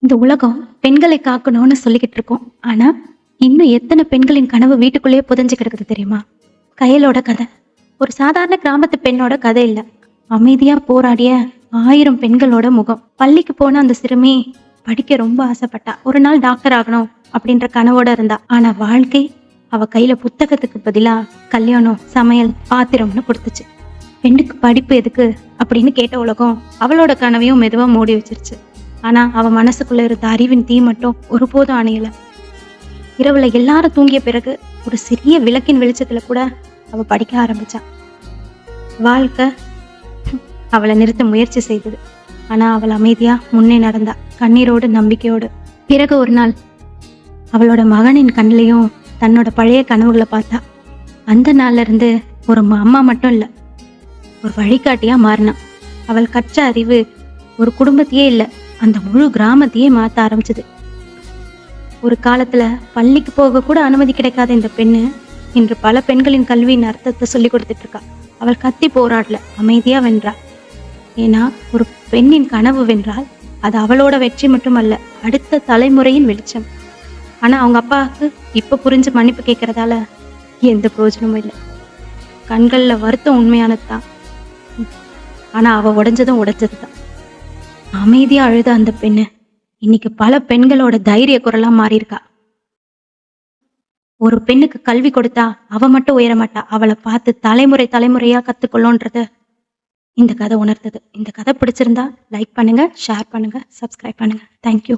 இந்த உலகம் பெண்களை காக்கணும்னு சொல்லிக்கிட்டு இருக்கோம். ஆனா இன்னும் எத்தனை பெண்களின் கனவு வீட்டுக்குள்ளேயே புதைஞ்சு கிடக்குது தெரியுமா? கயலோட கதை ஒரு சாதாரண கிராமத்து பெண்ணோட கதை இல்ல. அமைதியா போராடிய 1000 பெண்களோட முகம். பள்ளிக்கு போன அந்த சிறுமி படிக்க ரொம்ப ஆசைப்பட்டா. ஒரு நாள் டாக்டர் ஆகணும் அப்படின்ற கனவோட இருந்தா. ஆனா வாழ்க்கை அவ கையில புத்தகத்துக்கு பதிலா கல்யாணம், சமையல், பாத்திரம்னு கொடுத்துச்சு. பெண்ணுக்கு படிப்பு எதுக்கு அப்படின்னு கேட்ட உலகம் அவளோட கனவையும் மெதுவா மூடி வச்சிருச்சு. ஆனா அவ மனசுக்குள்ள இருந்த அறிவின் தீ மட்டும் ஒருபோதும் அணையல. இரவுல எல்லாரும் தூங்கிய பிறகு ஒரு சிறிய விளக்கின் வெளிச்சத்துல கூட அவ படிக்க ஆரம்பிச்சா. வாழ்க்கை அவளை நிறுத்த முயற்சி செய்தது. ஆனா அவள் அமைதியா முன்னே நடந்தா, கண்ணீரோடு நம்பிக்கையோடு. பிறகு ஒரு நாள் அவளோட மகனின் கண்ணிலையும் தன்னோட பழைய கனவுகளை பார்த்தா. அந்த நாள்ல இருந்து ஒரு அம்மா மட்டும் இல்ல, ஒரு வழிகாட்டியா மாறினா. அவள் கற்ற அறிவு ஒரு குடும்பத்தையே இல்ல, அந்த முழு கிராமத்தையே மாத்த ஆரம்பிச்சது. ஒரு காலத்துல பள்ளிக்கு போக கூட அனுமதி கிடைக்காத இந்த பெண்ணு இன்று பல பெண்களின் கல்வியின் அர்த்தத்தை சொல்லி கொடுத்துட்டு இருக்கா. அவள் கத்தி போராடல, அமைதியா வென்றா. ஏன்னா ஒரு பெண்ணின் கனவு வென்றால் அது அவளோட வெற்றி மட்டுமல்ல, அடுத்த தலைமுறையின் வெளிச்சம். ஆனா அவங்க அப்பாவுக்கு இப்ப புரிஞ்சு மன்னிப்பு கேட்கறதால எந்த பிரயோஜனமும் இல்லை. கண்கள்ல வருத்தம் உண்மையானதுதான், ஆனா அவ உடைஞ்சதுதான். அமைதியா அழுத அந்த பெண்ணு இன்னைக்கு பல பெண்களோட தைரிய குரலா மாறி இருக்கா. ஒரு பெண்ணுக்கு கல்வி கொடுத்தா அவ மட்டும் உயர மாட்டா, அவளை பார்த்து தலைமுறையா கத்துக்கொள்ளோன்றத இந்த கதை உணர்த்தது. இந்த கதை பிடிச்சிருந்தா லைக் பண்ணுங்க, ஷேர் பண்ணுங்க, சப்ஸ்கிரைப் பண்ணுங்க. தேங்க்யூ.